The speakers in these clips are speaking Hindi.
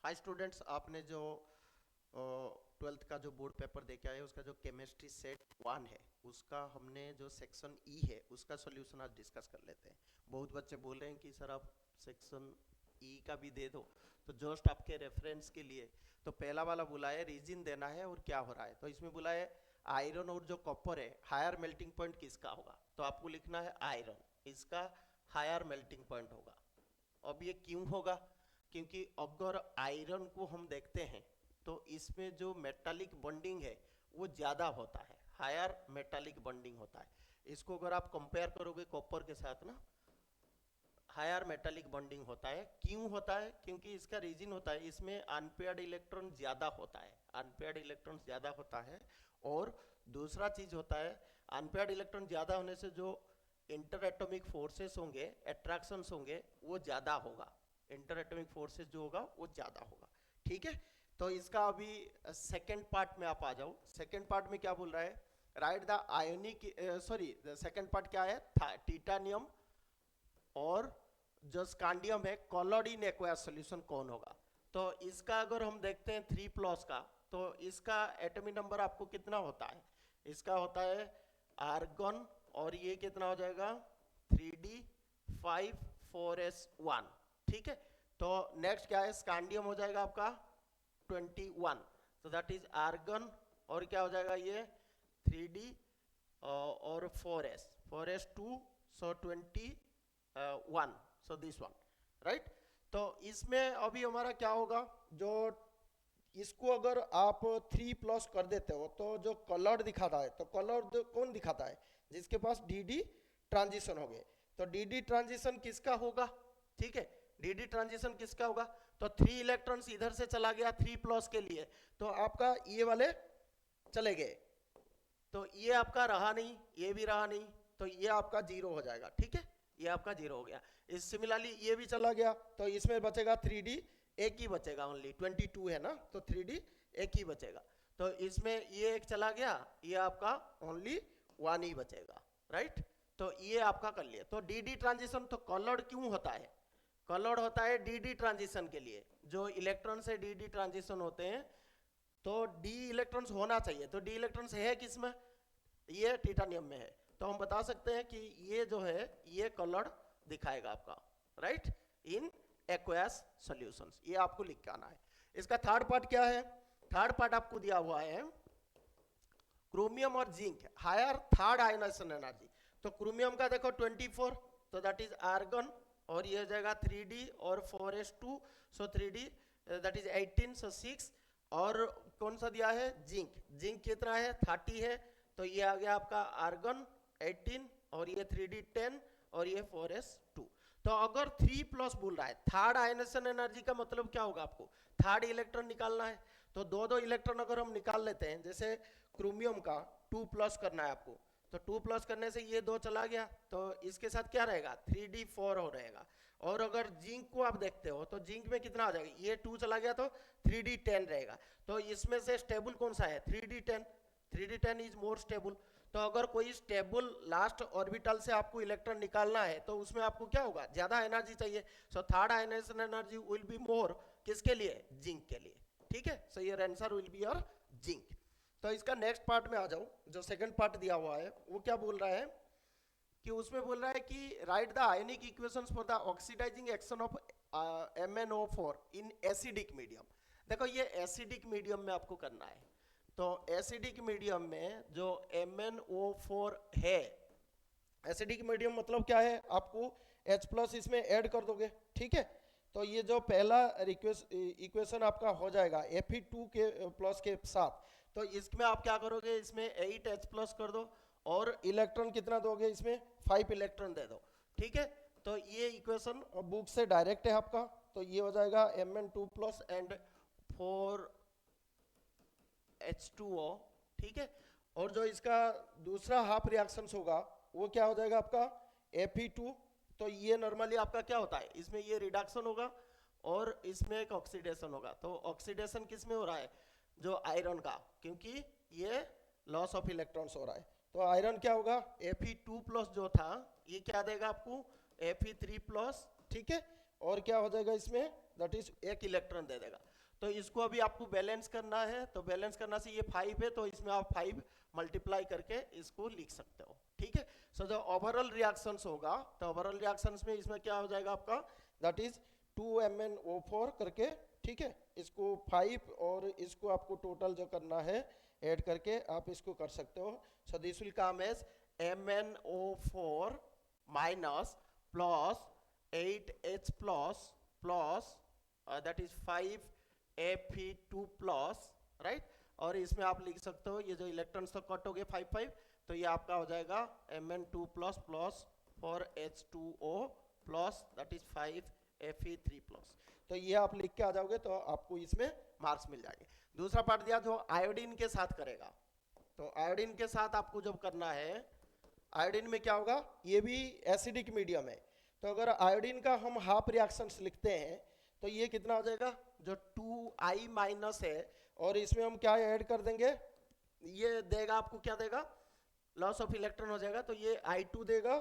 हाय स्टूडेंट्स, आपने जो 12th का जो बोर्ड पेपर दे के आए उसका जो केमिस्ट्री सेट 1 है उसका हमने जो सेक्शन ई है उसका सॉल्यूशन आज डिस्कस कर लेते हैं। बहुत बच्चे बोल रहे हैं कि सर आप सेक्शन ई का भी दे दो, तो जस्ट आपके रेफरेंस के लिए तो पहला वाला बोला है रीजन देना है और क्या हो रहा है। तो इसमें बोला है आयरन और जो कॉपर है हायर मेल्टिंग पॉइंट किसका होगा, तो आपको लिखना है आयरन, इसका हायर मेल्टिंग पॉइंट होगा। अब ये क्यों होगा, क्योंकि अगर आयरन को हम देखते हैं तो इसमें जो मेटालिक बॉन्डिंग है वो ज़्यादा होता है, हायर मेटालिक बॉन्डिंग होता है। इसको अगर आप कंपेयर करोगे कॉपर के साथ ना, हायर मेटालिक बॉन्डिंग होता है। क्यों होता है, क्योंकि इसका रीजन होता है इसमें अनपेयर्ड इलेक्ट्रॉन ज़्यादा होता है, अनपेयर्ड इलेक्ट्रॉन ज़्यादा होता है। और दूसरा चीज़ होता है अनपेयर्ड इलेक्ट्रॉन ज़्यादा होने से जो इंटर एटॉमिक फोर्सेस होंगे, अट्रैक्शंस होंगे, वो ज़्यादा होगा। इंटर एटॉमिक फोर्सेस जो होगा वो ज़्यादा होगा। ठीक है, तो इसका अभी सेकेंड पार्ट में आप आ जाओ। सेकेंड पार्ट में क्या बोल रहा है, write the ionic, sorry second part क्या है, टिटानियम और जो स्कांडियम है कॉलोड इन एक्वायर्स सॉल्यूशन कौन होगा। तो इसका अगर हम देखते हैं 3+ का, तो इसका एटॉमिक नंबर आपको कितना होता है, इसका होता है आर्गन, और ये कितना हो जाएगा 3d5 4s1। ठीक है, तो नेक्स्ट क्या है, स्कांडियम हो जाएगा आपका 21, तो दैट इज आर्गन, और क्या हो जाएगा ये 3d और 4s 2, so 21, so this one, right. तो इसमें अभी हमारा क्या होगा, जो इसको अगर आप 3+ कर देते हो तो जो कलर्ड दिखाता है, तो कलर्ड कौन दिखाता है, जिसके पास डी ट्रांजिशन हो गए। तो डी ट्रांजिशन किसका होगा, ठीक है, डी ट्रांजिशन किसका होगा, तो 3 इलेक्ट्रॉन्स इधर से चला गया 3+ के लिए, तो आपका ये वाले चले गए, तो ये आपका रहा नहीं, ये भी रहा नहीं, तो ये आपका 0 हो जाएगा। ठीक है, ये आपका 0 हो गया। इस सिमिलरली ये भी चला गया, तो इसमें बचेगा 3d, एक ही बचेगा, ओनली 22 है ना, तो 3d एक ही बचेगा। तो इसमें ये एक चला गया, ये आपका ओनली 1 ही बचेगा, राइट। तो ये आपका कर लिया। तो डी ट्रांजिशन तो कॉलर्ड क्यों होता है, कॉलर्ड होता है डी ट्रांजिशन के लिए, जो इलेक्ट्रॉन से डी ट्रांजिशन होते हैं तो डी इलेक्ट्रॉन्स होना चाहिए। तो डी इलेक्ट्रॉन्स है किसमें, ये टिटानियम में है, तो हम बता सकते हैं कि ये जो है ये कलर्ड दिखाएगा आपका, राइट, इन एक्वायस सॉल्यूशंस। ये आपको लिख के आना है। इसका थर्ड पार्ट क्या है, थर्ड पार्ट आपको दिया हुआ है क्रोमियम और zinc higher third ionization energy. तो क्रोमियम का देखो 24, तो दैट इज आर्गन, और ये हो जाएगा 3d और 4s2, so 3d that is 18, सो 6। और कौन सा दिया है, जिंक, जिंक कितना है 30 है, तो ये आ गया आपका आर्गन 18, और ये 3d 10, और ये 4s2। तो अगर 3+ बोल रहा है, थर्ड आयनाइजेशन एनर्जी का मतलब क्या होगा, आपको थर्ड इलेक्ट्रॉन निकालना है। तो दो इलेक्ट्रॉन अगर हम निकाल लेते हैं, जैसे क्रोमियम का 2+ करना है आपको, तो 2+ करने से ये 2 चला गया, तो इसके साथ क्या रहेगा 3d4 हो रहेगा। और अगर जिंक को आप देखते हो तो जिंक में कितना आ जाएगा, ये 2 चला गया तो 3d10 रहेगा। तो इसमें से स्टेबल कौन सा है 3d10, 3d10 is more stable. तो अगर कोई स्टेबल लास्ट ऑर्बिटल से आपको इलेक्ट्रॉन निकालना है तो उसमें आपको क्या होगा, ज्यादा एनर्जी चाहिए। So third ionization energy will be more, किसके लिए, जिंक के लिए। ठीक है, so your answer will be your zinc. तो इसका नेक्स्ट पार्ट में आ जाओ, जो सेकंड पार्ट दिया हुआ है वो क्या बोल रहा है, कि उसमें बोल रहा है कि right the ionic equations for the oxidizing action of MnO4 in acidic medium. देखो ये एसिडिक मीडियम में आपको करना है, तो एसिडिक मीडियम में जो MnO4 है, एसिडिक मीडियम मतलब क्या है, आपको H+ इसमें ऐड कर दोगे। ठीक है, तो ये जो पहला इक्वेशन आपका हो जाएगा Fe2 के प्लस के साथ, तो इसमें आप क्या करोगे, इसमें 8H+ कर दो, और इलेक्ट्रॉन कितना दोगे, इसमें 5 इलेक्ट्रॉन दे दो। ठीक है, तो ये इक्वेशन बुक से डायरेक्ट है आपका, तो ये हो जाएगा Mn2+ एंड 4H2O। ठीक है, और जो इसका दूसरा हाफ रिएक्शन होगा वो क्या हो जाएगा आपका Fe2। तो ये नॉर्मली आपका क्या होता है, इसमें ये रिडक्शन होगा और इसमें एक ऑक्सीडेशन होगा। तो ऑक्सीडेशन किस में हो रहा है, जो आयरन का, क्योंकि ये लॉस ऑफ इलेक्ट्रॉन्स हो रहा है। तो आयरन क्या होगा, Fe2+ जो था ये क्या देगा आपको, Fe3+। ठीक है, और क्या हो जाएगा इसमें दैट इज एक इलेक्ट्रॉन दे देगा। तो इसको अभी आपको बैलेंस करना है, तो बैलेंस करना से ये 5 है, तो इसमें आप 5 मल्टीप्लाई करके इसको लिख सकते हो, ठीक है। सो जो ओवरऑल रिएक्शंस होगा, तो ओवरऑल रिएक्शंस में इसमें क्या हो जाएगा आपका, दैट इज 2MnO4 करके, ठीक है। इसको 5 और इसको आपको टोटल जो करना है ऐड करके आप इसको कर सकते हो। So this will come as MnO4 minus plus 8H plus plus that is 5Fe2 plus, right. और इसमें आप लिख सकते हो ये जो इलेक्ट्रॉन्स तो कट हो गए 5 5, तो ये आपका हो जाएगा Mn2 plus plus 4H2O plus that is 5Fe3 plus। तो ये आप लिख के आ जाओगे तो आपको इसमें मार्क्स मिल जाएंगे। दूसरा पार्ट दिया जो आयोडीन के साथ करेगा, तो आयोडीन के साथ आपको जब करना है, आयोडीन में क्या होगा, ये भी एसिडिक मीडियम है, तो अगर आयोडीन का हम हाफ रिएक्शंस लिखते हैं तो ये कितना हो जाएगा, जो 2I माइनस है और इसमें हम क्या ऐड कर देंगे, ये देगा आपको क्या देगा, लॉस ऑफ इलेक्ट्रॉन हो जाएगा, तो ये I2 देगा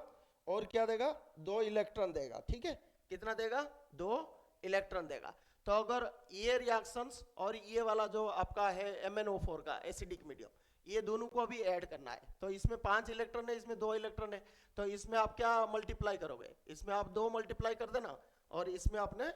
और क्या देगा, 2 इलेक्ट्रॉन देगा, ठीक है। कितना देगा, 2 इलेक्ट्रॉन देगा। तो अगर ये रिएक्शंस और ये वाला जो आपका है MnO4 का एसिडिक मीडियम, ये दोनों को अभी ऐड करना है, तो इसमें 5 इलेक्ट्रॉन है, इसमें 2 इलेक्ट्रॉन है, तो इसमें आप क्या मल्टीप्लाई करोगे, इसमें आप 2 मल्टीप्लाई कर देना और इसमें आपने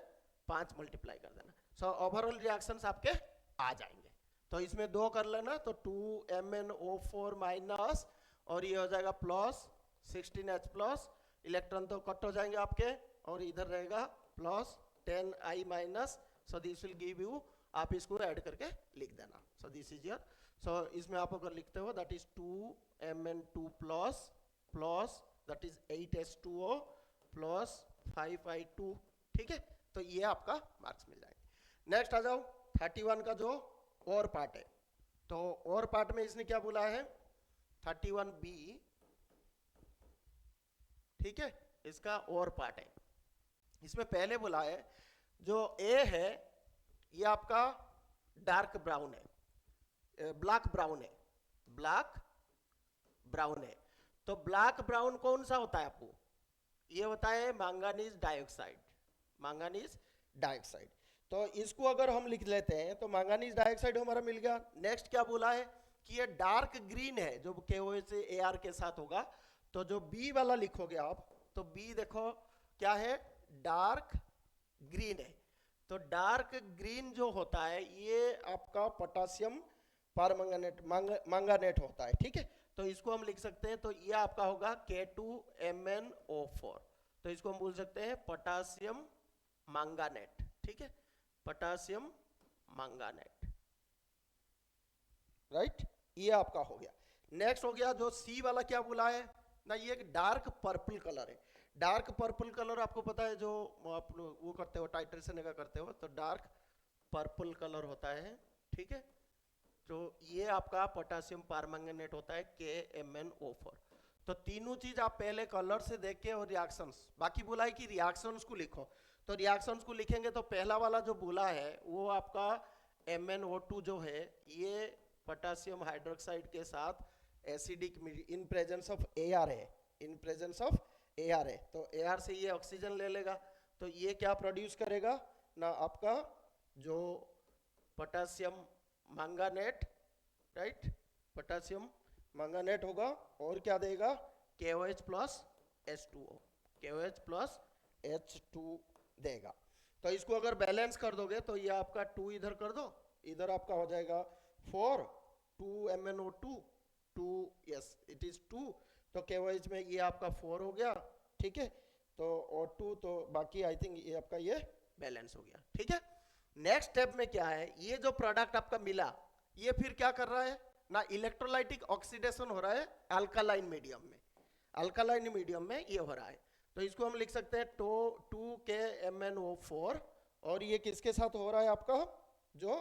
5 मल्टीप्लाई कर देना। सो ओवरऑल रिएक्शंस आपके आ जाएंगे। तो इसमें 2 कर लेना, तो 2MnO4 माइनस और ये हो जाएगा प्लस 16H प्लस, इलेक्ट्रॉन तो कट हो जाएंगे आपके, और इधर रहेगा plus 10I minus. So this will give you, आप इसको ऐड करके लिख देना। सो दिस इज योर, सो इसमें आप अगर लिखते हो that is 2Mn2 plus plus that is 8H2O plus 5I2, ठीक है। तो ये आपका मार्क्स मिल जाएंगे। नेक्स्ट आ जाओ 31 का जो और पार्ट है, तो और पार्ट में इसने क्या बोला है 31B, ठीक है, इसका और पार्ट है। इसमें पहले बोला है जो A है ये आपका डार्क ब्राउन है, ब्लैक ब्राउन है, ब्लैक ब्राउन है। तो ब्लैक ब्राउन कौन सा होता है आपको, ये होता है मैंगनीज डाइऑक्साइड, मैंगनीज डाइऑक्साइड। तो इसको अगर हम लिख लेते हैं तो मैंगनीज डाइऑक्साइड हमारा मिल गया। नेक्स्ट क्या बोला है कि ये डार्क ग्रीन है, जो KOH से AR के साथ होगा, तो जो B वाला लिखोगे आप, तो B देखो क्या है, डार्क ग्रीन है। तो डार्क ग्रीन जो होता है ये आपका पोटासियम परमैंगनेट मैंगनेट होता है, ठीक है। तो इसको हम लिख सकते हैं, तो ये आपका होगा K2MnO4, तो इसको हम बोल सकते हैं पोटासियम मैंगनेट, ठीक है, पोटासियम मैंगनेट, राइट। ये आपका हो गया। नेक्स्ट हो गया जो C वाला, क्या बोला है ना, ये एक डार्क पर्पल कलर है। डार्क पर्पल कलर आपको पता है, जो आप वो करते हो टाइट्रेशन का करते हो, तो डार्क पर्पल कलर होता है, ठीक है। तो ये आपका पोटासियम परमैंगनेट होता है KMnO4। तो तीनों चीज आप पहले कलर से देख के और रिएक्शंस, बाकी बोला है कि रिएक्शंस को लिखो, तो रिएक्शंस को लिखेंगे तो पहला वाला जो बोला है वो आपका MnO2 जो है ये पोटासियम हाइड्रोक्साइड के साथ acidic in presence of AR है, इन प्रेजेंस ऑफ AR है। तो AR से ये ऑक्सीजन ले लेगा, तो ये क्या प्रोड्यूस करेगा ना, आपका जो potassium manganate, right, potassium manganate होगा, और क्या देगा KOH plus H2O, KOH plus H2 देगा। तो इसको अगर बैलेंस कर दोगे तो ये आपका 2 इधर कर दो, इधर आपका हो जाएगा 4, 2MnO2 2, यस इट इज 2, तो KOH में ये आपका 4 हो गया, ठीक है। तो O2, तो बाकी आई थिंक ये आपका ये बैलेंस हो गया, ठीक है। नेक्स्ट स्टेप में क्या है, ये जो प्रोडक्ट आपका मिला ये फिर क्या कर रहा है ना, इलेक्ट्रोलाइटिक ऑक्सीडेशन हो रहा है अल्कालाइन मीडियम में, अल्कालाइन मीडियम में ये हो रहा है। तो इसको हम लिख सकते हैं 2KMnO4, और ये किसके साथ हो रहा है आपका, जो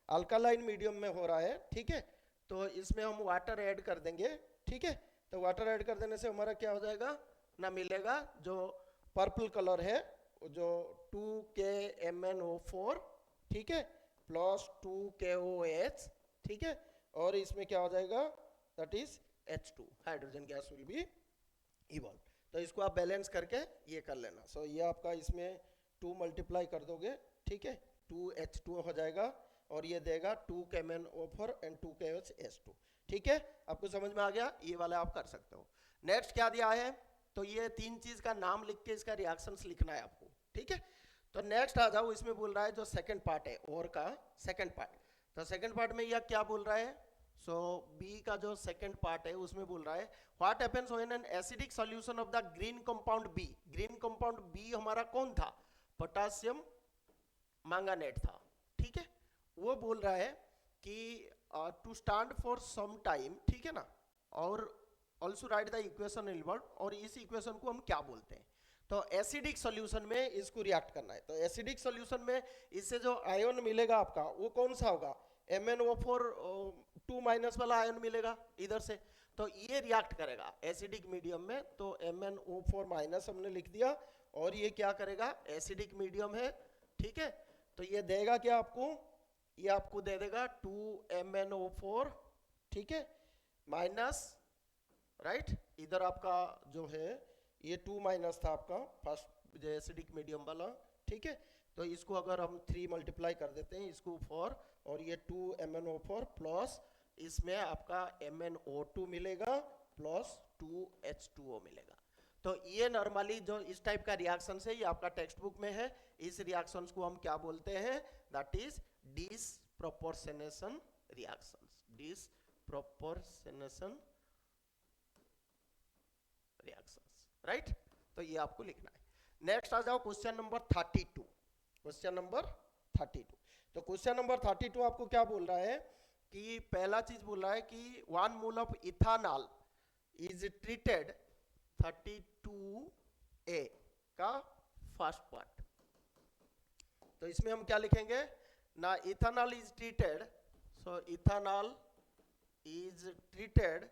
अल्कालाइन मीडियम में हो रहा है, ठीक है। तो इसमें हम वाटर ऐड कर देंगे, ठीक है। तो वाटर ऐड कर देने से हमारा क्या हो जाएगा ना, मिलेगा जो पर्पल कलर है, जो 2KMnO4, ठीक है, प्लस 2KOH, ठीक है, और इसमें क्या हो जाएगा that is H2, hydrogen gas will be evolve. तो इसको आप बैलेंस करके ये कर लेना। सो ये आपका इसमें 2 मल्टीप्लाई कर दोगे ठीक है, 2H2O हो जाएगा और ये देगा 2KMnO4 एंड 2KHS2। ठीक है, आपको समझ में आ गया, ये वाला आप कर सकते हो। नेक्स्ट क्या दिया है, तो ये तीन चीज का नाम लिख के इसका रिएक्शंस लिखना है आपको। ठीक है, तो नेक्स्ट आ जाओ, इसमें बोल रहा है जो सेकंड पार्ट है और का सेकंड पार्ट। तो सेकंड पार्ट में यह क्या बोल रहा है, सो बी का जो सेकंड पार्ट है उसमें बोल रहा है what happens when an acidic solution of the green compound B. Green compound B हमारा कौन था, पोटेशियम मैंगानेट था। ठीक है, वो बोल रहा है कि to stand for some time, ठीक है ना, और also write the equation inward, और इस इक्वेशन को हम क्या बोलते हैं, तो एसिडिक सॉल्यूशन में इसको रिएक्ट करना है। तो एसिडिक सॉल्यूशन में इससे जो आयन मिलेगा आपका वो कौन सा होगा, MnO4 2- वाला आयन मिलेगा इधर से, तो ये रिएक्ट करेगा एसिडिक मीडियम में, तो MnO4- हमने लिख दिया, और ये क्या करेगा, एसिडिक मीडियम है। ठीक है, तो ये देगा क्या आपको, ये आपको दे देगा 2MnO4, ठीक है, माइनस, राइट, इधर आपका जो है ये 2- था आपका फर्स्ट जो एसिडिक मीडियम वाला। ठीक है, तो इसको अगर हम 3 मल्टीप्लाई कर देते हैं इसको 4, और ये 2MnO4 प्लस इसमें आपका MnO2 मिलेगा प्लस 2H2O मिलेगा। तो ये नॉर्मली जो इस टाइप का रिएक्शन है ये आपका टेक्स्ट बुक में है। इस रिएक्शंस को हम क्या बोलते हैं, that is disproportionation reactions, disproportionation reactions, right. तो ये आपको लिखना है। नेक्स्ट आ जाओ क्वेश्चन नंबर 32। क्वेश्चन नंबर 32, तो क्वेश्चन नंबर 32 आपको क्या बोल रहा है कि पहला चीज बोल रहा है कि 1 mole of ethanol is treated 32A का फर्स्ट पार्ट। तो इसमें हम क्या लिखेंगे ना, ethanol is treated, so ethanol is treated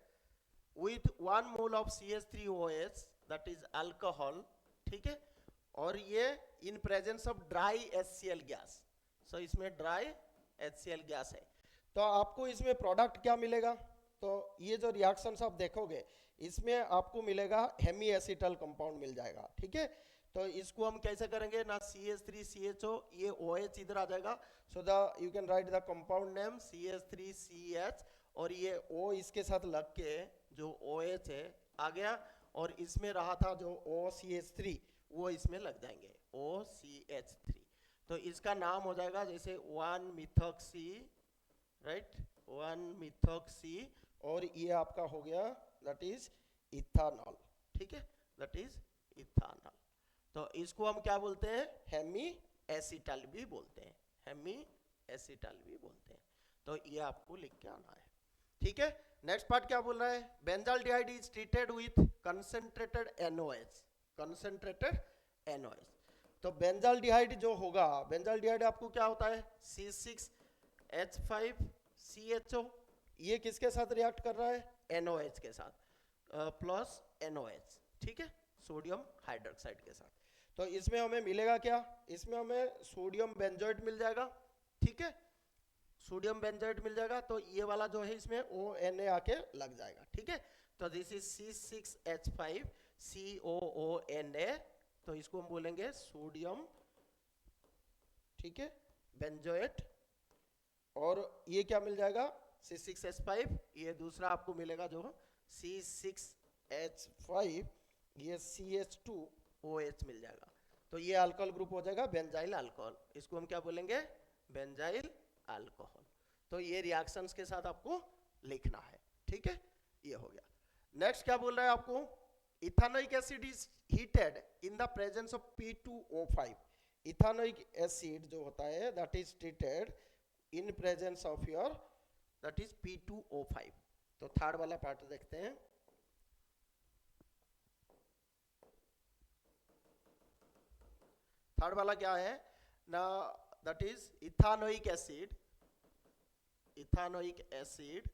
with 1 mole of CH3OH, that is alcohol, ठीक है, और ये in presence of dry HCl gas, so इसमें dry HCl गैस है। तो आपको इसमें प्रोडक्ट क्या मिलेगा, तो ये जो रिएक्शंस आप देखोगे इसमें आपको मिलेगा हेमी एसिटल कंपाउंड मिल जाएगा। ठीक है, तो इसको हम कैसे करेंगे ना, CH3CHO, ये OH इधर आ जाएगा, so the you can write the compound name CH3CH, और ये O इसके साथ लग के जो OH है आ गया, और इसमें रहा था जो OCH3 वो इसमें लग जाएंगे OCH3, तो इसका नाम हो जाएगा जैसे 1-methoxy, राइट, 1-methoxy, और ये आपका हो गया दैट इज इथानॉल। ठीक है, दैट इज इथानॉल। तो इसको हम क्या बोलते हैं, हेमी एसिटल भी बोलते हैं, हेमी एसिटल भी बोलते हैं। तो ये आपको लिख के आना है। ठीक है, नेक्स्ट पार्ट क्या बोल रहा है, benzaldehyde is treated with concentrated NOH, concentrated NOH। तो बेंजाल्डिहाइड जो होगा, बेंजाल्डिहाइड आपको क्या होता है, C6H5CHO, ये किसके साथ रिएक्ट कर रहा है, NOH के साथ, प्लस NOH, ठीक है, सोडियम हाइड्रोक्साइड के साथ। तो इसमें हमें मिलेगा क्या, इसमें हमें सोडियम बेंजोएट मिल जाएगा। ठीक है, सोडियम बेंजोएट मिल जाएगा, तो ये वाला जो है इसमें ONA आके लग जाएगा। ठीक है, तो दिस इज C6H5COONA, तो इसको हम बोलेंगे सोडियम, ठीक है, बेंजोएट, और ये क्या मिल जाएगा C6H5, ये दूसरा आपको मिलेगा जो C6H5, ये CH2OH मिल जाएगा, तो ये अल्कोहल ग्रुप हो जाएगा बेंजाइल अल्कोहल, इसको हम क्या बोलेंगे, बेंजाइल अल्कोहल। तो ये रिएक्शंस के साथ आपको लिखना है। ठीक है, ये हो गया। नेक्स्ट क्या बोल रहा है आपको, ethanoic acid is heated in the presence of P2O5। Ethanoic acid जो होता है that is treated in presence of your that is P2O5। तो थर्ड वाला पार्ट देखते हैं। थर्ड वाला क्या है ना, that is ethanoic acid, ethanoic acid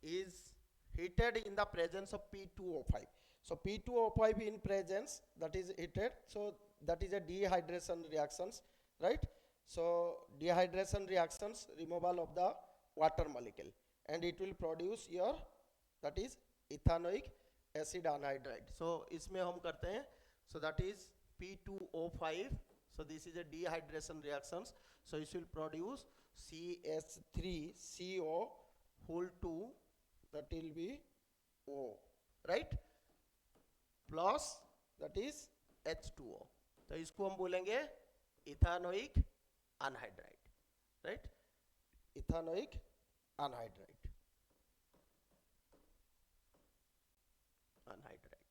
is heated in the presence of P2O5. So P2O5 in presence, that is heated, so that is a dehydration reactions, right? So dehydration reactions, removal of the water molecule, and it will produce your that is ethanoic acid anhydride. So इसमें हम करते हैं, so that is P2O5, So this is a dehydration reactions. So it will produce CH3CO whole 2, that will be O, right, plus that is H2O. तो इसको हम बोलेंगे ethanoic anhydride, right, ethanoic anhydride, anhydride,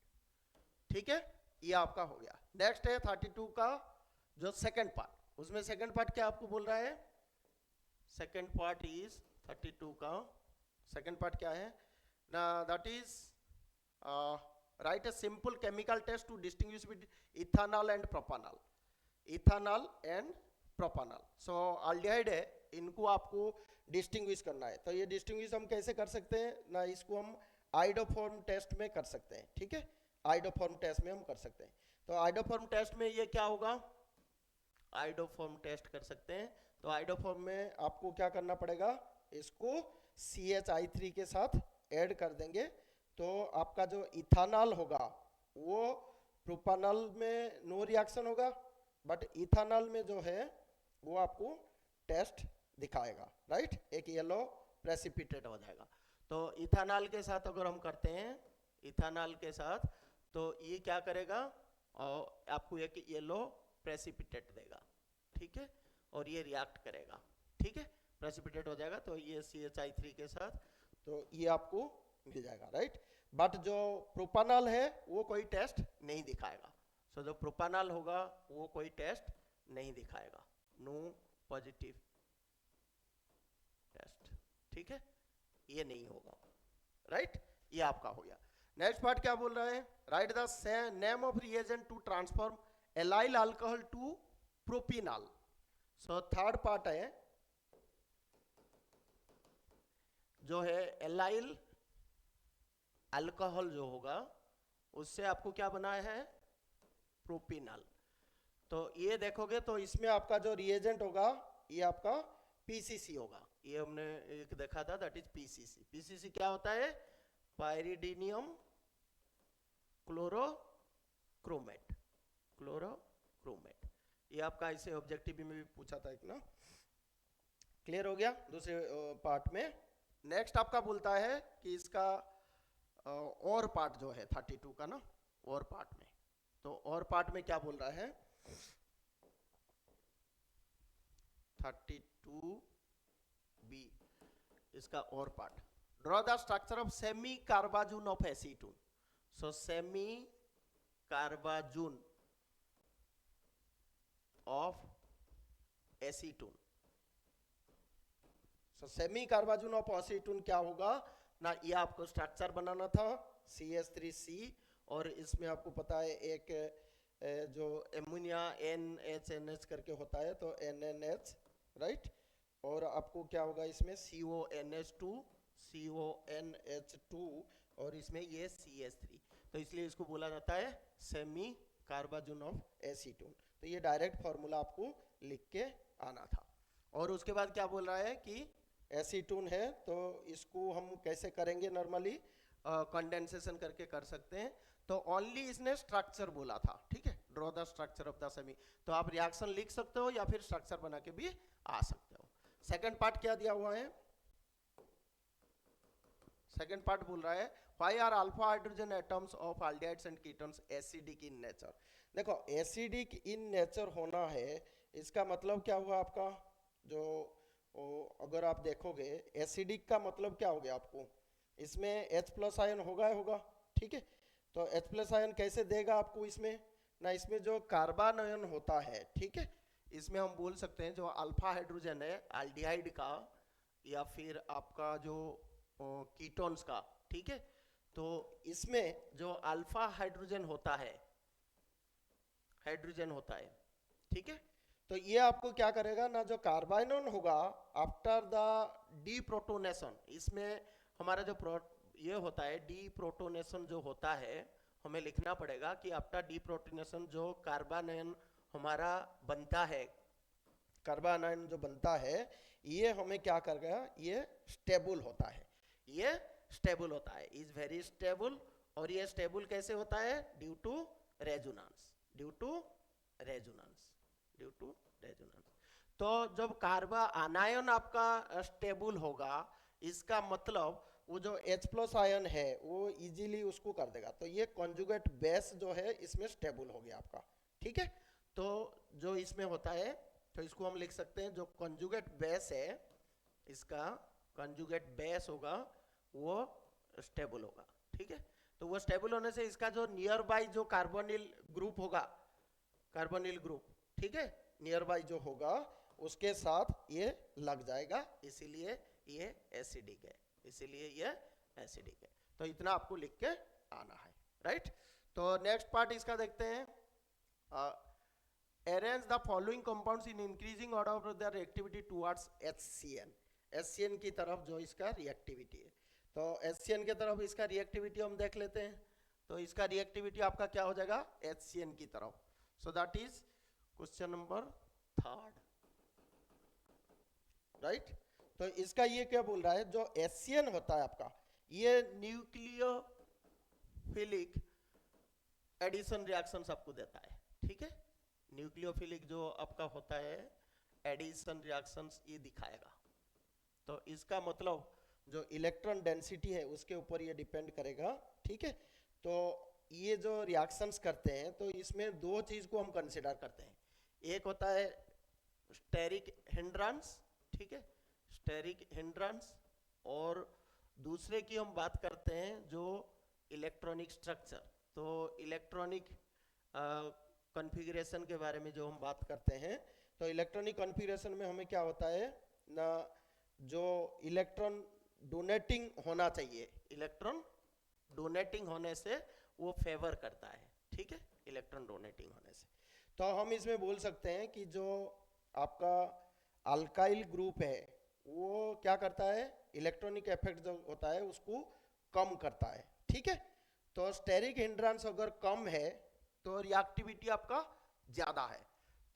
ठीक है, ये आपका हो गया। नेक्स्ट है 32 का जो सेकंड पार्ट, उसमें सेकंड पार्ट क्या आपको बोल रहा है, सेकंड पार्ट इज 32 का सेकंड पार्ट क्या है ना, that is right a simple chemical test to distinguish between ethanol and propanol, ethanol and propanol. So aldehyde है, इनको आपको डिस्टिंग्विश करना है। तो ये डिस्टिंग्विश हम कैसे कर सकते हैं ना, इसको हम आइडोफॉर्म टेस्ट में कर सकते हैं, ठीक है, आइडोफॉर्म टेस्ट में हम कर सकते हैं। तो आइडोफॉर्म टेस्ट में ये क्या होगा, आइडोफॉर्म टेस्ट कर सकते हैं। तो आइडोफॉर्म में आपको क्या करना पड़ेगा, इसको CHI3 के साथ ऐड कर देंगे, तो आपका जो इथेनॉल होगा वो प्रोपानॉल में नो रिएक्शन होगा, बट इथेनॉल में जो है वो आपको टेस्ट दिखाएगा, राइट, एक येलो प्रेसिपिटेट हो जाएगा। तो इथेनॉल के साथ अगर हम करते हैं, इथेनॉल के साथ, तो ये क्या करेगा, और आपको एक येलो प्रेसिपिटेट देगा, ठीक है, और ये रिएक्ट करेगा, ठीक है, प्रेसिपिटेट हो जाएगा। तो ये CHI3 के साथ, तो ये आपको मिल जाएगा, राइट। बट जो प्रोपानॉल है वो कोई टेस्ट नहीं दिखाएगा। सो जो प्रोपानॉल होगा वो कोई टेस्ट नहीं दिखाएगा, नो पॉजिटिव टेस्ट, ठीक है, ये नहीं होगा, राइट, ये आपका हो गया। नेक्स्ट पार्ट क्या बोल रहा है, write the name of reagent to transform allyl alcohol to propanol. So third part है जो है एलाइल अल्कोहल जो होगा उससे आपको क्या बनाया है, प्रोपिनॉल। तो ये देखोगे तो इसमें आपका जो रिएजेंट होगा ये आपका PCC होगा, ये हमने एक देखा था, दैट इज PCC। PCC क्या होता है, पायरिडीनियम क्लोरोक्रोमेट, क्लोरोक्रोमेट, ये आपका इसे ऑब्जेक्टिव में भी पूछा था एक ना, क्लियर हो गया दूसरे पार्ट में। नेक्स्ट आपका बोलता है कि इसका और पार्ट जो है 32 का ना, और पार्ट में, तो और पार्ट में क्या बोल रहा है, 32B इसका और part, draw the structure of semicarbazone of acetone. So semicarbazone of acetone, so semicarbazone of acetone क्या होगा ना, ये आपको स्ट्रक्चर बनाना था CH3C, और इसमें आपको पता है एक जो एमोनिया NHNH करके होता है, तो NNH, राइट, और आपको क्या होगा इसमें CONH2, CONH2, और इसमें ये CH3, तो इसलिए इसको बोला जाता है सेमी कार्बाजून ऑफ एसीटोन। तो ये डायरेक्ट फॉर्मूला आपको लिख के आना था। और उसके बाद क्या बोल रहा है कि एसीटोन है, तो इसको हम कैसे करेंगे, नॉर्मली कंडेंसेशन करके कर सकते हैं। तो ओनली इसने स्ट्रक्चर बोला था, ठीक है, draw the structure of the semi, तो आप रिएक्शन लिख सकते हो या फिर स्ट्रक्चर बना के भी आ सकते हो। सेकंड पार्ट क्या दिया हुआ है, सेकंड पार्ट बोल रहा है why are alpha hydrogen atoms of aldehydes and ketones acidic in nature. देखो एसिडिक इन नेचर होना है, इसका मतलब क्या हुआ आपका, जो अगर आप देखोगे एसिडिक का मतलब क्या हो गया आपको, इसमें H+ आयन होगा, ठीक है, तो H+ आयन कैसे देगा आपको इसमें ना, इसमें जो कार्बन आयन होता है, ठीक है, इसमें हम बोल सकते हैं जो अल्फा हाइड्रोजन है एल्डिहाइड का या फिर आपका जो कीटोन्स का, ठीक है, तो इसमें जो अल्फा हाइड्रोजन होता है, ठीक है, तो ये आपको क्या करेगा ना, जो कार्बाइनोन होगा आफ्टर द डीप्रोटोनेशन, इसमें हमारा जो ये होता है डीप्रोटोनेशन जो होता है, हमें लिखना पड़ेगा कि आफ्टर डीप्रोटोनेशन जो कार्बन हमारा बनता है, कार्बन आयन जो बनता है, ये हमें क्या करेगा, ये स्टेबल होता है, ये स्टेबल होता है, इज वेरी स्टेबल। और ये स्टेबल कैसे होता है, due to resonance, due to resonance, due to resonance. तो जब कार्बन आनायन आपका स्टेबल होगा, इसका मतलब वो जो H+ आयन है वो इजीली उसको कर देगा, तो ये कॉन्जुगेट बेस जो है इसमें स्टेबल हो गया आपका। ठीक है, तो जो इसमें होता है तो इसको हम लिख सकते हैं, जो कॉन्जुगेट बेस है इसका कॉन्जुगेट बेस होगा वो स्टेबल होगा। ठीक है, तो वो स्टेबल होने से इसका जो नियर बाई जो कार्बोनिल ग्रुप होगा, कार्बोनिल ग्रुप, ठीक है, नियर बाई जो होगा उसके साथ ये लग जाएगा, इसीलिए ये एसिडिक है, इसीलिए ये एसिडिक है। तो इतना आपको लिख के आना है, राइट। तो नेक्स्ट पार्ट इसका देखते हैं, arrange the following compounds in increasing order of their reactivity towards HCN। HCN की तरफ जो इसका रिएक्टिविटी है, तो HCN की तरफ इसका रिएक्टिविटी हम देख लेते हैं। तो इसका रिएक्टिविटी आपका क्या हो जाएगा HCN की तरफ। So that is question number 3, right. तो इसका ये क्या बोल रहा है, जो HCN होता है आपका, ये न्यूक्लियोफिलिक एडिशन रिएक्शंस आपको देता है। ठीक है, न्यूक्लियोफिलिक जो आपका होता है एडिशन रिएक्शंस ये दिखाएगा। तो इसका मतलब जो इलेक्ट्रॉन डेंसिटी है उसके ऊपर ये डिपेंड करेगा। ठीक है, तो ये जो रिएक्शंस करते हैं तो इसमें दो चीज को हम कंसिडर करते हैं, एक होता है स्टेरिक हिंड्रेंस, ठीक है, स्टेरिक हिंड्रेंस, और दूसरे की हम बात करते हैं जो इलेक्ट्रॉनिक स्ट्रक्चर। तो इलेक्ट्रॉनिक कॉन्फ़िगरेशन के बारे में जो हम बात करते हैं, तो इलेक्ट्रॉनिक कॉन्फ़िगरेशन में हमें क्या होता है ना, जो इलेक्ट्रॉन डोनेटिंग होना चाहिए, इलेक्ट्रॉन डोनेटिंग होने से वो फेवर करता है। ठीक है, इलेक्ट्रॉन डोनेटिंग होने से। तो हम इसमें बोल सकते हैं कि जो आपका अल्काइल ग्रुप है वो क्या करता है, इलेक्ट्रॉनिक इफेक्ट जो होता है उसको कम करता है। ठीक है, तो स्टेरिक हिंड्रेंस अगर कम है तो रिएक्टिविटी आपका ज्यादा है।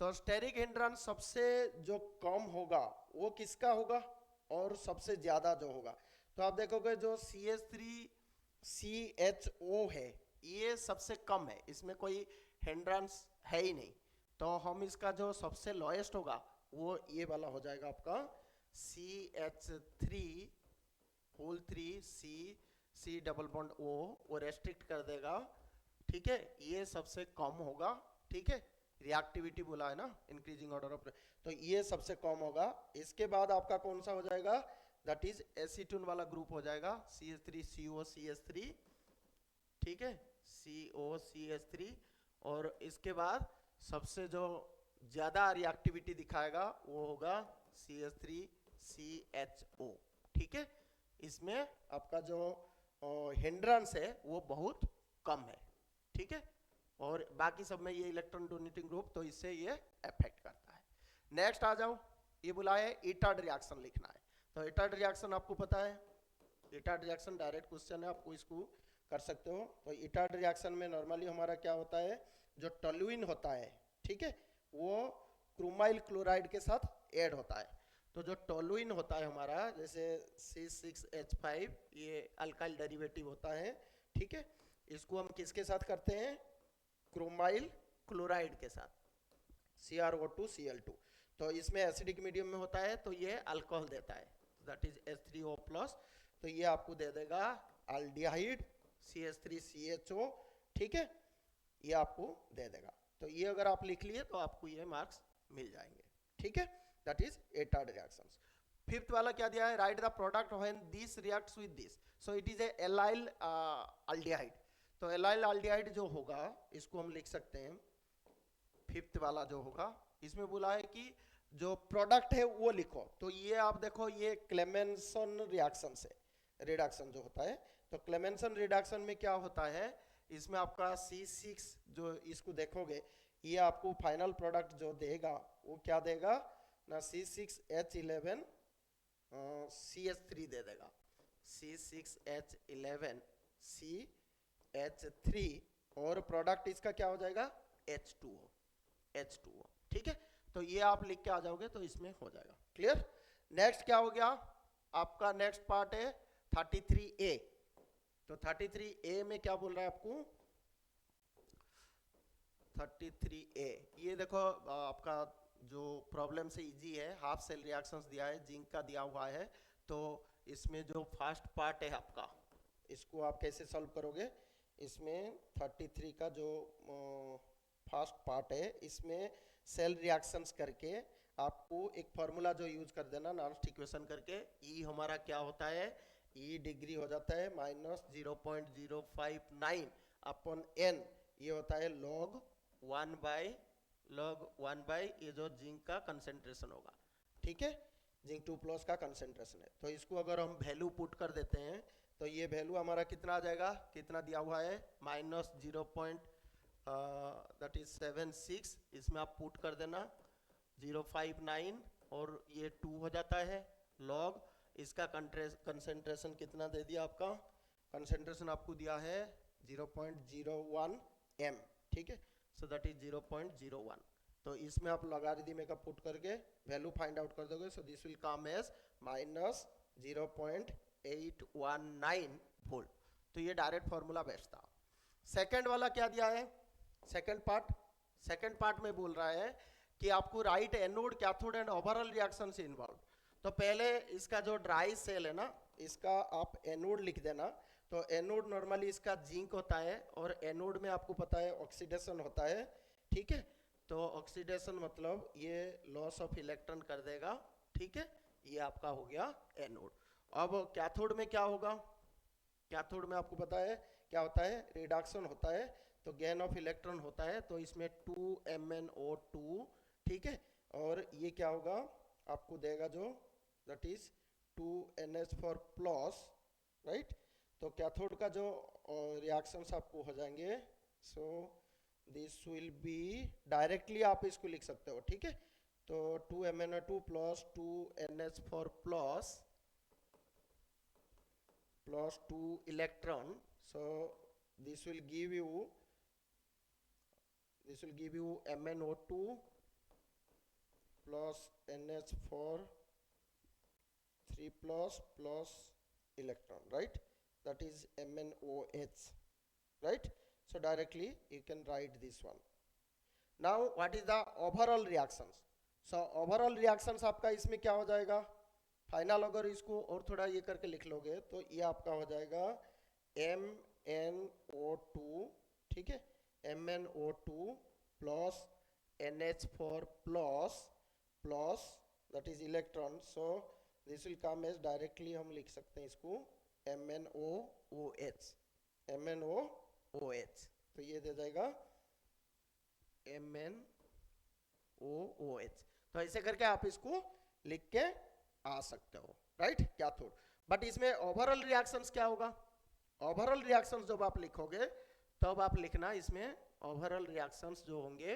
तो स्टेरिक हिंड्रेंस सबसे जो कम होगा वो किसका होगा, और सबसे ज्यादा जो होगा, तो आप देखोगे जो CH3CHO है ये सबसे कम है, इसमें कोई हिंड्रेंस है ही नहीं। तो हम इसका जो सबसे लोएस्ट होगा वो ये वाला हो जाएगा आपका CH3 डबल बॉन्ड O, वो रेस्ट्रिक्ट कर देगा। ठीक है, ये सबसे कम होगा। ठीक है, रिएक्टिविटी बोला है ना, इंक्रीजिंग ऑर्डर ऑफ, तो ये सबसे कम होगा। इसके बाद आपका कौन सा हो जाएगा, दैट इज एसीटोन वाला ग्रुप हो जाएगा, CH3COCH3। ठीक है, COCH3, और इसके बाद सबसे जो ज्यादा रिएक्टिविटी दिखाएगा वो होगा CH3CHO। ठीक है, इसमें आपका जो हिंड्रेंस है वो बहुत कम है। ठीक है, और बाकी सब में ये इलेक्ट्रॉन डोनेटिंग ग्रुप, तो इससे ये अफेक्ट करता है। नेक्स्ट आ जाओ, ये बोला है इटार्ड रिएक्शन लिखना है। तो इटार्ड रिएक्शन आपको पता है, इटार्ड रिएक्शन डायरेक्ट क्वेश्चन है, आपको इसको कर सकते हो। तो इटार्ड रिएक्शन में नॉर्मली हमारा क्या होता है, जो टोलुइन होता है, ठीक है, वो क्रोमाइल क्लोराइड के साथ ऐड होता है। तो जो टोलुइन होता है हमारा, जैसे C6H5, ये अल्काइल डेरिवेटिव होता है। ठीक है, इसको हम किसके साथ करते हैं, क्रोमाइल क्लोराइड के साथ, CrO2Cl2। तो इसमें एसिडिक मीडियम में होता है तो ये अल्कोहल देता है, दैट इज H3O+। तो ये आपको दे देगा एल्डिहाइड CH3CHO। ठीक है, ये आपको दे देगा। तो ये अगर आप लिख लिए तो आपको ये मार्क्स मिल जाएंगे। ठीक है, that is Etard reactions. Fifth वाला क्या दिया है, write the product when this reacts with this. So it is a allyl aldehyde. तो एलाइल एल्डिहाइड जो होगा इसको हम लिख सकते हैं, फिफ्थ वाला जो होगा, इसमें बोला है कि जो प्रोडक्ट है वो लिखो। तो ये आप देखो, ये क्लेमेंसन रिएक्शन से रिडक्शन जो होता है, तो क्लेमेंसन रिडक्शन में क्या होता है, इसमें आपका C6 जो इसको देखोगे, ये आपको फाइनल प्रोडक्ट जो देगा वो क्या देगा ना, C6H11 CH3 दे देगा, C6H11 CH3, और प्रोडक्ट इसका क्या हो जाएगा H2O। ठीक है, तो ये आप लिख के आ जाओगे तो इसमें हो जाएगा। क्लियर। नेक्स्ट क्या हो गया आपका, नेक्स्ट पार्ट है 33A। तो 33A में क्या बोल रहा है आपको, 33A। ये देखो आपका जो प्रॉब्लम से इजी है, हाफ सेल रिएक्शंस दिया है, जिंक का दिया हुआ है। तो इसमें जो फर्स्ट पार्ट है आपका, इसको आप कैसे सॉल्व करोगे? इसमें 33 का जो फर्स्ट पार्ट है, इसमें सेल रिएक्शंस करके आपको एक फार्मूला जो यूज कर देना नॉनस्ट इक्वेशन करके, ई हमारा क्या होता है, ई डिग्री हो जाता है -0.059 अपॉन एन, ये होता है log 1/, ये जो जिंक का कंसेंट्रेशन होगा, ठीक है, जिंक 2+ का कंसेंट्रेशन है। तो इसको अगर हम वैल्यू पुट कर देते हैं तो ये वैल्यू हमारा कितना आ जाएगा, कितना दिया हुआ है -0.76, इसमें आप पुट कर देना 059 और ये 2 हो जाता है log इसका कंसेंट्रेशन कितना दे दिया, आपका कंसेंट्रेशन आपको दिया है 0.01 m, ठीक है, सो दैट इज 0.01। तो इसमें आप लॉगरिथम का पुट करके वैल्यू फाइंड आउट कर दोगे, so this will come as -0.819 volt. तो ये डायरेक्ट फॉर्मूला बैठता। सेकंड वाला क्या दिया है, सेकंड पार्ट में बोल रहा है कि आपको right anode, cathode and overall reaction से इन्वॉल्व। तो पहले इसका जो ड्राई सेल है ना, इसका आप एनोड लिख देना। तो एनोड नॉर्मली इसका जिंक होता है और एनोड में आपको पता है ऑक्सीडेशन होता है, ठीक है। तो ऑक्सीडेशन मतलब ये लॉस ऑफ इलेक्ट्रॉन कर देगा, ठीक है, ये आपका हो गया एनोड। अब कैथोड में क्या होगा, कैथोड में आपको पता है क्या होता है, रिडक्शन होता है, तो गेन ऑफ इलेक्ट्रॉन होता है, तो इसमें 2MnO2, ठीक है, और ये क्या होगा आपको देगा जो दैट इज 2NH4+, राइट। तो कैथोड का जो रिएक्शंस आपको हो जाएंगे, सो दिस विल बी, डायरेक्टली आप इसको लिख सकते हो, ठीक है। तो 2MnO2 + 2NH4 plus 2 electron, so this will give you MnO2 plus NH4 3+ plus electron, right, that is MnOH, right. So directly you can write this one. Now what is the overall reactions? So overall reactions आपका इसमें क्या हो जाएगा, फाइनल अगर इसको और थोड़ा ये करके लिख लोगे तो ये आपका हो जाएगा MnO2, ठीक है, MnO2 plus NH4 plus that is electron, so this will come as directly हम लिख सकते हैं इसको MnOOH, तो ये दे जाएगा MnOOH। तो ऐसे करके आप इसको लिख के आ सकते हो, राइट, कैथोड। बट इसमें ओवरऑल रिएक्शंस क्या होगा, ओवरऑल रिएक्शंस जब आप लिखोगे तब आप लिखना इसमें ओवरऑल रिएक्शंस जो होंगे,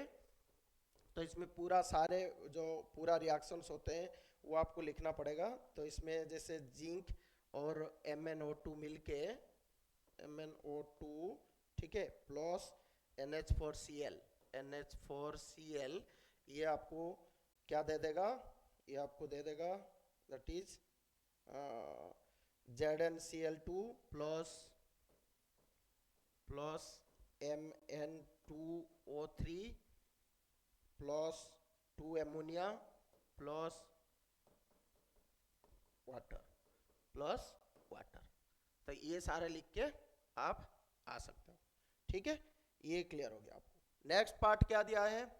तो इसमें पूरा सारे जो पूरा रिएक्शंस होते हैं वो आपको लिखना पड़ेगा। तो इसमें जैसे जिंक और MnO2 मिलके MnO2, ठीक है, प्लस NH4Cl, ये आपको क्या दे देगा, ये आपको दे देगा that is ZnCl2 plus Mn2O3 plus 2 ammonia plus water. तो ये सारे लिख के आप आ सकते हो, ठीक है, ये क्लियर हो गया आपको। नेक्स्ट पार्ट क्या दिया है,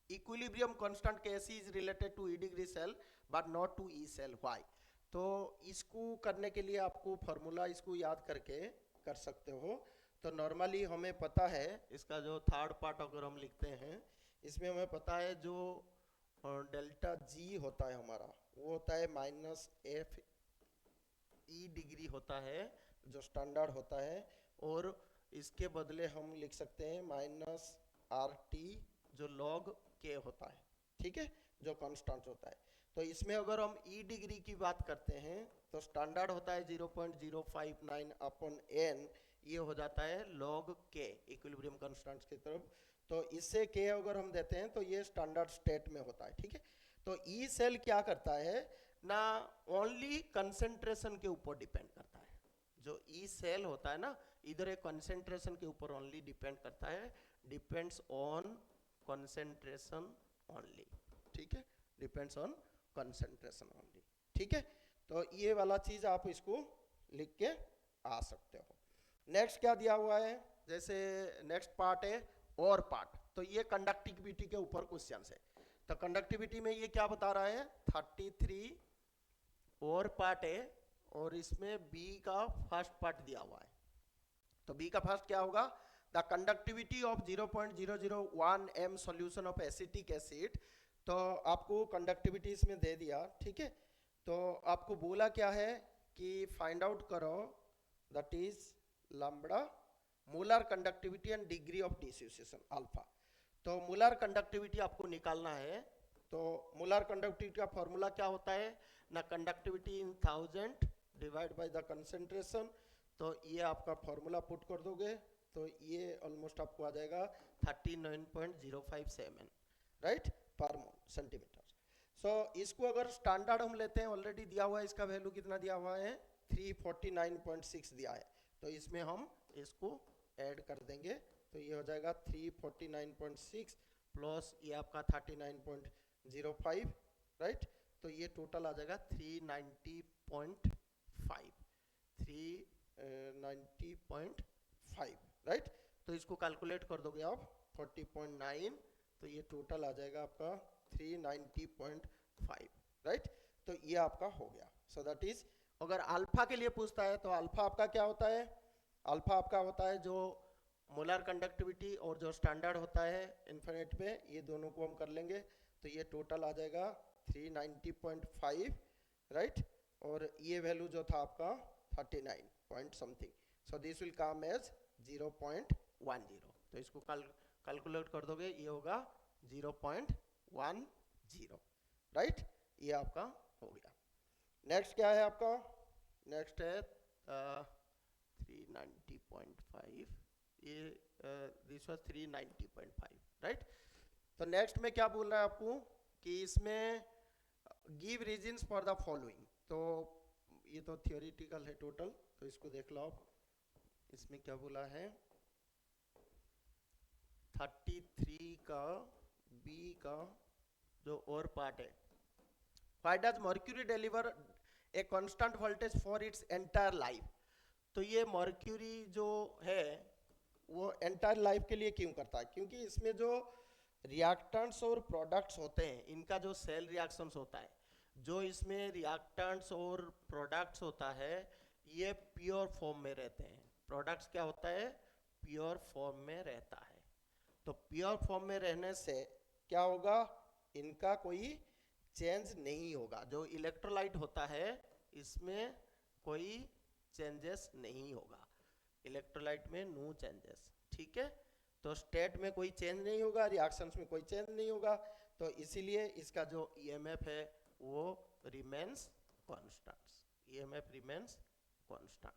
equilibrium constant Kc is related to E degree cell but not to E cell, why. तो इसको करने के लिए आपको फॉर्मूला इसको याद करके कर सकते हो। तो नॉर्मली हमें पता है इसका जो थर्ड पार्ट अगर हम लिखते हैं, इसमें हमें पता है जो डेल्टा G होता है हमारा, वो होता है -F E डिग्री होता है जो स्टैंडर्ड होता है, और इसके बदले हम लिख सकते हैं -RT जो log K होता है, ठीक है, जो कांस्टेंट होता है। तो इसमें अगर हम E डिग्री की बात करते हैं तो स्टैंडर्ड होता है 0.059 अपॉन n, ये हो जाता है log K इक्विलिब्रियम कांस्टेंट की तरफ। तो इससे K अगर हम देते हैं तो ये स्टैंडर्ड स्टेट में होता है, ठीक है। तो E सेल क्या करता है ना, ओनली कंसेंट्रेशन के ऊपर डिपेंड करता है। जो E सेल होता है ना, इधर एक कंसेंट्रेशन के ऊपर ओनली डिपेंड करता है, डिपेंड्स ऑन कंसेंट्रेशन ओनली, ठीक है, डिपेंड्स ऑन कंसेंट्रेशन ओनली, ठीक है। तो ये वाला चीज आप इसको लिख के आ सकते हो। नेक्स्ट क्या दिया हुआ है, जैसे नेक्स्ट पार्ट है और पार्ट, तो ये कंडक्टिविटी के ऊपर क्वेश्चन है। तो कंडक्टिविटी में ये क्या बता रहा है, 33 और पार्ट है और इसमें बी का फर्स्ट पार्ट दिया हुआ है। तो बी का फर्स्ट क्या होगा, the conductivity of 0.001 m solution of acetic acid. तो आपको कंडक्टिविटी इसमें दे दिया, ठीक है। तो आपको बोला क्या है कि फाइंड आउट करो that is lambda molar conductivity and degree of dissociation alpha. तो मोलर कंडक्टिविटी आपको निकालना है। तो मोलर कंडक्टिविटी का फॉर्मूला क्या होता है ना, conductivity in 1000 divide by the concentration. तो ये आपका फॉर्मूला पुट कर दोगे तो ये ऑलमोस्ट आपको आ जाएगा 39.057 राइट पर सेंटीमीटर। सो इसको अगर स्टैंडर्ड हम लेते हैं, ऑलरेडी दिया हुआ है, इसका वैल्यू कितना दिया हुआ है 349.6 दिया है। तो इसमें हम इसको ऐड कर देंगे तो ये हो जाएगा 349.6 प्लस ये आपका 39.05 राइट। तो ये टोटल आ जाएगा 390.5 राइट। तो इसको कैलकुलेट कर दोगे आप 40.9, तो ये टोटल आ जाएगा आपका 390.5 राइट। तो ये आपका हो गया। सो दैट इज, अगर अल्फा के लिए पूछता है तो अल्फा आपका क्या होता है, अल्फा आपका होता है जो मोलर कंडक्टिविटी और जो स्टैंडर्ड होता है इन्फिनिट पे, ये दोनों को हम कर लेंगे तो ये टोटल आ जाएगा 390.5 राइट। और ये वैल्यू जो था आपका 39 point something, so this will come as 0.10। तो इसको कैलकुलेट कर दोगे, ये होगा 0.10 राइट। ये आपका हो गया। नेक्स्ट क्या है आपका, नेक्स्ट है 390.5, ये दिस वाज 390.5 राइट। तो नेक्स्ट में क्या बोल रहा है आपको कि इसमें give reasons for the following. तो ये तो थियोरिटिकल है टोटल, तो इसको देख लो आप। इसमें क्या बोला है 33 का बी का जो और पार्ट है, why does mercury deliver a constant voltage for its entire life. तो ये मर्क्यूरी जो है वो एंटायर लाइफ के लिए क्यों करता है, क्योंकि इसमें जो रिएक्टेंट्स और प्रोडक्ट्स होते हैं इनका जो सेल रिएक्शंस होता है, जो इसमें रिएक्टेंट्स और प्रोडक्ट्स होता है ये प्योर फॉर्म में रहते हैं। प्रोडक्ट्स क्या होता है, प्योर फॉर्म में रहता है। तो प्योर फॉर्म में रहने से क्या होगा, इनका कोई चेंज नहीं होगा। जो इलेक्ट्रोलाइट होता है इसमें कोई चेंजेस नहीं होगा, इलेक्ट्रोलाइट में नो चेंजेस, ठीक है। तो स्टेट में कोई चेंज नहीं होगा, रिएक्शंस में कोई चेंज नहीं होगा, तो इसीलिए इसका जो ईएमएफ है वो remains constant, EMF remains constant.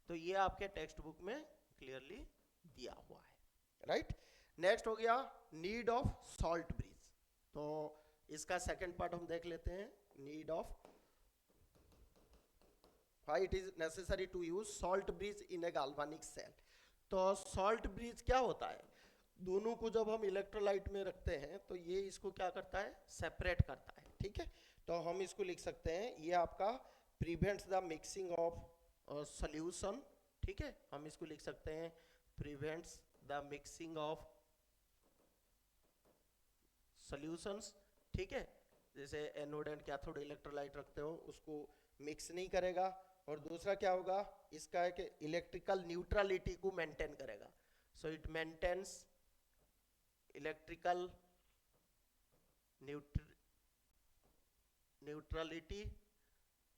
तो ये आपके टेक्स्ट बुक में क्लियरली दिया हुआ है राइट। नेक्स्ट हो गया नीड ऑफ सॉल्ट ब्रिज। तो इसका सेकंड पार्ट हम देख लेते हैं, need of why it is necessary to use salt bridge in a galvanic cell. तो सॉल्ट ब्रिज क्या होता है, दोनों को जब हम इलेक्ट्रोलाइट में रखते हैं तो ये इसको क्या करता है, सेपरेट करता है, ठीक है। तो हम इसको लिख सकते हैं ये आपका prevents the mixing of solution, ठीक है। हम इसको लिख सकते हैं prevents the mixing of solutions, ठीक है। जैसे एनोड एंड कैथोड इलेक्ट्रोलाइट रखते हो उसको मिक्स नहीं करेगा। और दूसरा क्या होगा इसका है कि इलेक्ट्रिकल न्यूट्रलिटी को मेंटेन करेगा। So it maintains electrical neutrality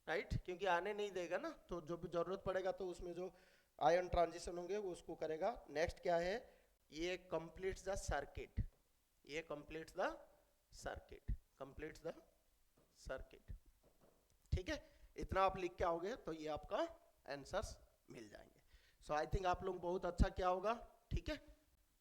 right, क्योंकि आने नहीं देगा ना, तो जो भी जरूरत पड़ेगा तो उसमें जो आयन ट्रांजिशन होंगे वो उसको करेगा। नेक्स्ट क्या है, ये कंप्लीट्स द सर्किट, ये completes the circuit, completes the circuit, ठीक है। इतना आप लिख के आओगे तो ये आपका आंसर्स मिल जाएंगे। सो आई थिंक आप लोग बहुत अच्छा किया होगा, ठीक है।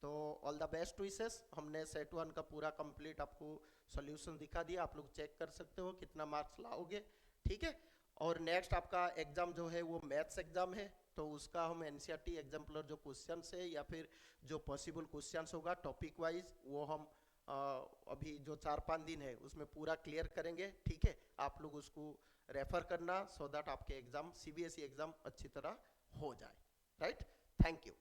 तो ऑल द बेस्ट विशेस। हमने सेट 1 का पूरा कंप्लीट आपको सॉल्यूशन दिखा दिया, आप लोग चेक कर सकते हो कितना मार्क्स लाओगे, ठीक है। और नेक्स्ट आपका एग्जाम जो है वो मैथ्स एग्जाम है, तो उसका हम एनसीईआरटी एग्जाम्पलर जो क्वेश्चन है या फिर जो पॉसिबल क्वेश्चंस होगा टॉपिक वाइज वो हम अभी जो 4-5 दिन है उसमें पूरा क्लियर करेंगे, ठीक है। आप लोग उसको रेफर करना सो दैट आपके एग्जाम सीबीएसई एग्जाम अच्छी तरह हो जाए, राइट। Thank you.